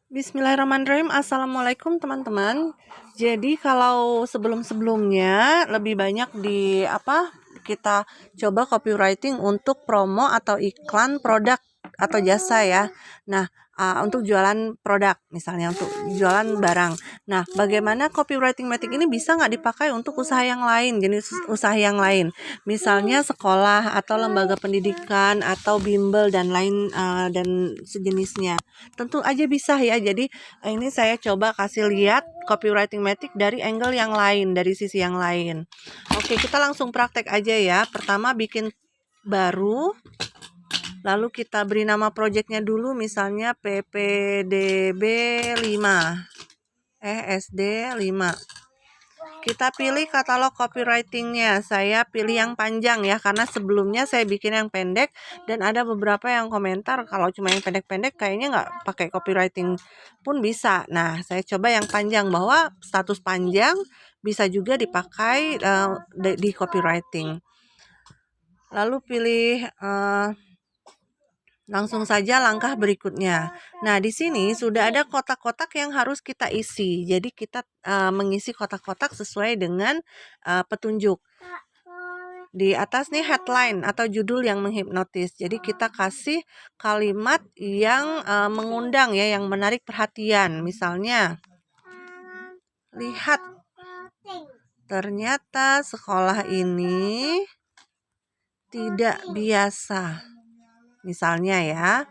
Bismillahirrahmanirrahim. Assalamualaikum teman-teman. Jadi kalau sebelum-sebelumnya lebih banyak kita coba copywriting untuk promo atau iklan produk atau jasa ya. Nah, untuk jualan produk misalnya untuk jualan barang. Nah, bagaimana copywriting metik ini bisa nggak dipakai untuk usaha yang lain, jenis usaha yang lain, misalnya sekolah atau lembaga pendidikan atau bimbel dan lain dan sejenisnya. Tentu aja bisa ya. Jadi ini saya coba kasih lihat copywriting metik dari angle yang lain, dari sisi yang lain. Oke, kita langsung praktek aja ya. Pertama bikin baru, lalu kita beri nama projectnya dulu, misalnya PPDB 5 SD 5. Kita pilih katalog copywritingnya. Saya pilih yang panjang ya, karena sebelumnya saya bikin yang pendek dan ada beberapa yang komentar kalau cuma yang pendek-pendek kayaknya nggak pakai copywriting pun bisa. Nah, saya coba yang panjang, bahwa status panjang bisa juga dipakai di copywriting. Lalu pilih langsung saja langkah berikutnya. Nah, di sini sudah ada kotak-kotak yang harus kita isi. Jadi kita mengisi kotak-kotak sesuai dengan petunjuk. Di atas nih headline atau judul yang menghipnotis. Jadi kita kasih kalimat yang mengundang ya, yang menarik perhatian. Misalnya, lihat, ternyata sekolah ini tidak biasa. Misalnya ya.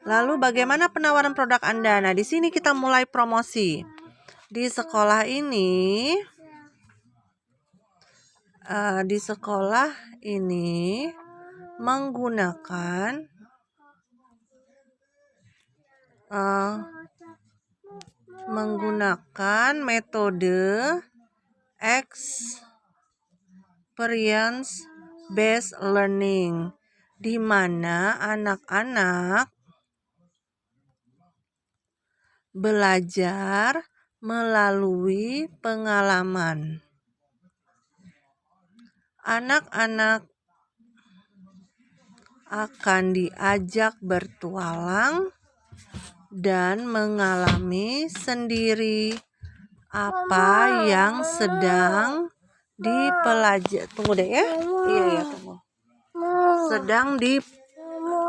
Lalu bagaimana penawaran produk Anda? Nah, di sini kita mulai promosi. Di sekolah ini menggunakan metode experience based learning, di mana anak-anak belajar melalui pengalaman. Anak-anak akan diajak bertualang dan mengalami sendiri apa yang sedang dipelajari. Tunggu deh ya. Iya, tunggu.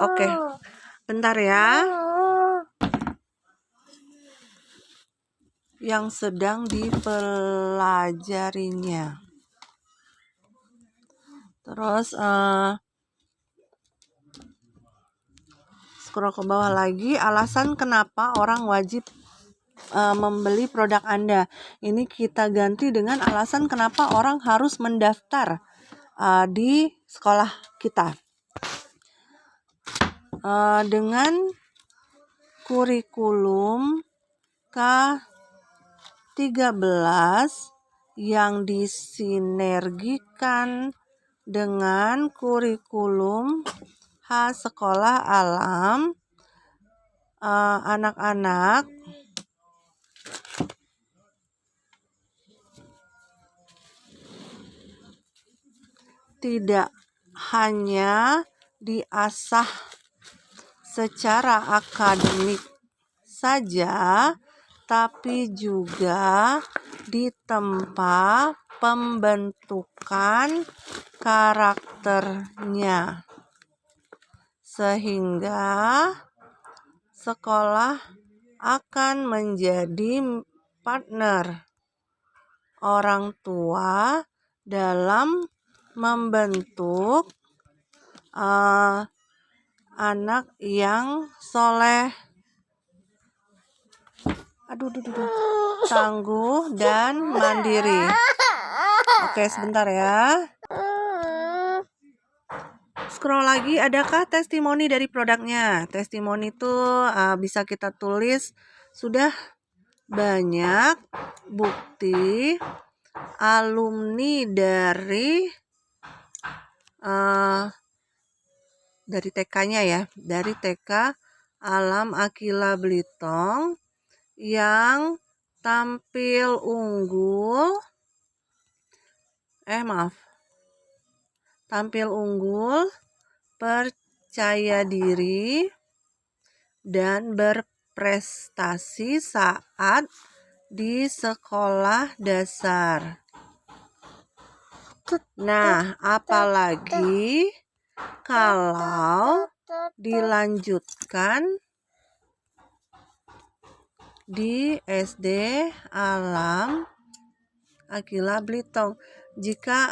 Oke. Bentar ya. Yang sedang dipelajarinya. Terus scroll ke bawah lagi, alasan kenapa orang wajib membeli produk Anda. Ini kita ganti dengan alasan kenapa orang harus mendaftar di sekolah kita. Dengan kurikulum K13 yang disinergikan dengan kurikulum H sekolah alam, anak-anak tidak hanya diasah secara akademik saja, tapi juga ditempa pembentukan karakternya, sehingga sekolah akan menjadi partner orang tua dalam membentuk anak yang soleh, tangguh, dan mandiri. Oke, sebentar ya. Scroll lagi, adakah testimoni dari produknya? Testimoni itu bisa kita tulis, sudah banyak bukti alumni dari TK-nya ya, dari TK Alam Akila Belitung yang tampil unggul percaya diri dan prestasi saat di sekolah dasar. Nah, apalagi kalau dilanjutkan di SD Alam Akila Blitong. Jika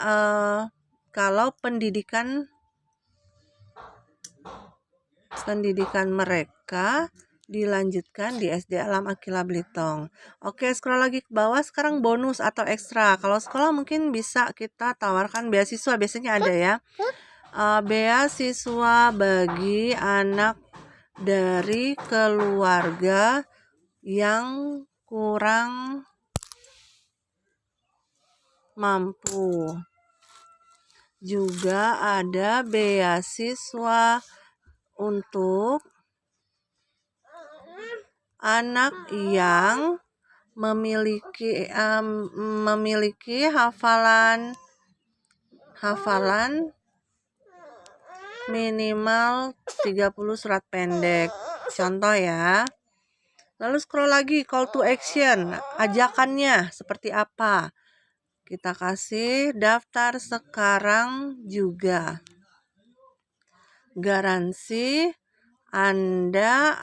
kalau pendidikan mereka dilanjutkan di SD Alam Akila Blitong. Oke, scroll lagi ke bawah. Sekarang bonus atau ekstra. Kalau sekolah mungkin bisa kita tawarkan beasiswa. Biasanya ada ya. Beasiswa bagi anak dari keluarga yang kurang mampu. Juga ada beasiswa untuk anak yang memiliki hafalan minimal 30 surat pendek. Contoh ya. Lalu scroll lagi, call to action, ajakannya seperti apa? Kita kasih daftar sekarang juga. Garansi Anda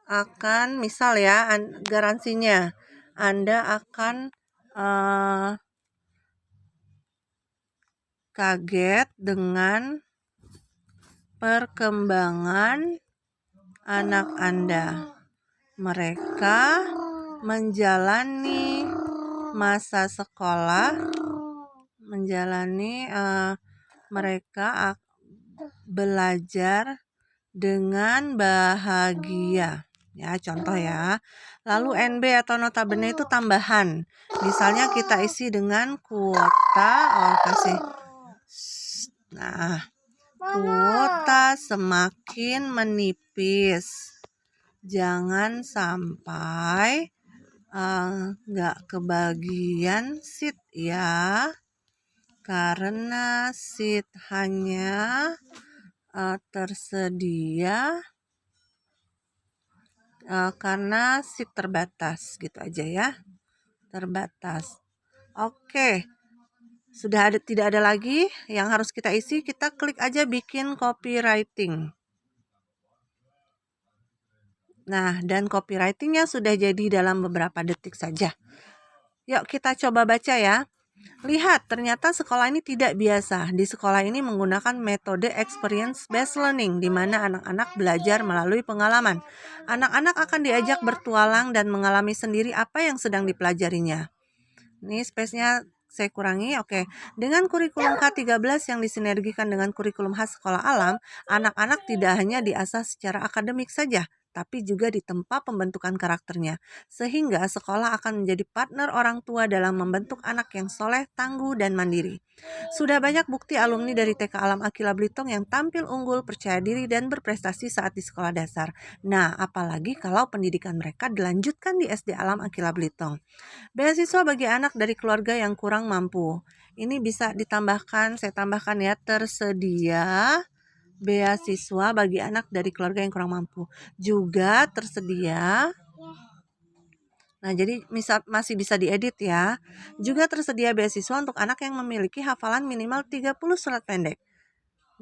akan, misal ya, garansinya Anda akan kaget dengan perkembangan anak Anda. Mereka menjalani masa sekolah, mereka belajar dengan bahagia. Ya, contoh ya. Lalu NB atau notabene itu tambahan. Misalnya kita isi dengan kuota, kuota semakin menipis. Jangan sampai nggak kebagian seat ya, karena seat hanya tersedia karena seat terbatas, gitu aja ya, terbatas. Oke, tidak ada lagi yang harus kita isi. Kita klik aja bikin copywriting. Nah, dan copywritingnya sudah jadi dalam beberapa detik saja. Yuk kita coba baca ya. Lihat, ternyata sekolah ini tidak biasa. Di sekolah ini menggunakan metode experience based learning, di mana anak-anak belajar melalui pengalaman. Anak-anak akan diajak bertualang dan mengalami sendiri apa yang sedang dipelajarinya. Ini space-nya saya kurangi. Oke. Dengan kurikulum K13 yang disinergikan dengan kurikulum khas sekolah alam, anak-anak tidak hanya diasah secara akademik saja, tapi juga ditempa pembentukan karakternya. Sehingga sekolah akan menjadi partner orang tua dalam membentuk anak yang soleh, tangguh, dan mandiri. Sudah banyak bukti alumni dari TK Alam Akila Blitong yang tampil unggul, percaya diri, dan berprestasi saat di sekolah dasar. Nah, apalagi kalau pendidikan mereka dilanjutkan di SD Alam Akila Blitong. Beasiswa bagi anak dari keluarga yang kurang mampu. Ini bisa ditambahkan, saya tambahkan ya, tersedia beasiswa bagi anak dari keluarga yang kurang mampu. Juga tersedia, nah jadi masih bisa diedit ya. Juga tersedia beasiswa untuk anak yang memiliki hafalan minimal 30 surat pendek.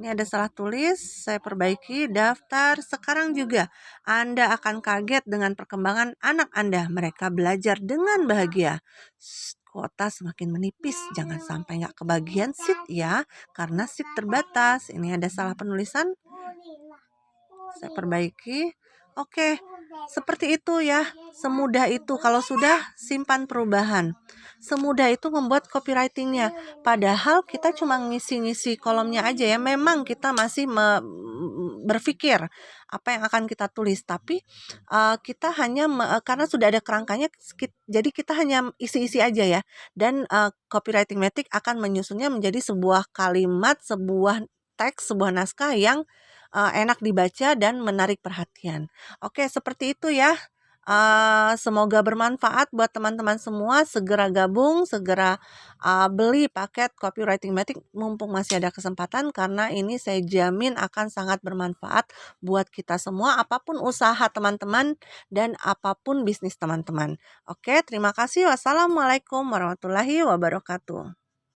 Ini ada salah tulis, saya perbaiki. Daftar sekarang juga. Anda akan kaget dengan perkembangan anak Anda. Mereka belajar dengan bahagia. Kuota semakin menipis, jangan sampai nggak kebagian seat ya, karena seat terbatas. Ini ada salah penulisan, saya perbaiki. Oke, seperti itu ya, semudah itu. Kalau sudah, simpan perubahan. Semudah itu membuat copywritingnya. Padahal kita cuma ngisi-ngisi kolomnya aja ya. Memang kita masih berpikir apa yang akan kita tulis, tapi kita hanya karena sudah ada kerangkanya, jadi kita hanya isi-isi aja ya. Dan copywriting metric akan menyusunnya menjadi sebuah kalimat, sebuah teks, sebuah naskah yang enak dibaca dan menarik perhatian. Oke, seperti itu ya. Semoga bermanfaat buat teman-teman semua. Segera gabung, segera beli paket copywriting matic mumpung masih ada kesempatan, karena ini saya jamin akan sangat bermanfaat buat kita semua, apapun usaha teman-teman dan apapun bisnis teman-teman. Oke, terima kasih. Wassalamualaikum warahmatullahi wabarakatuh.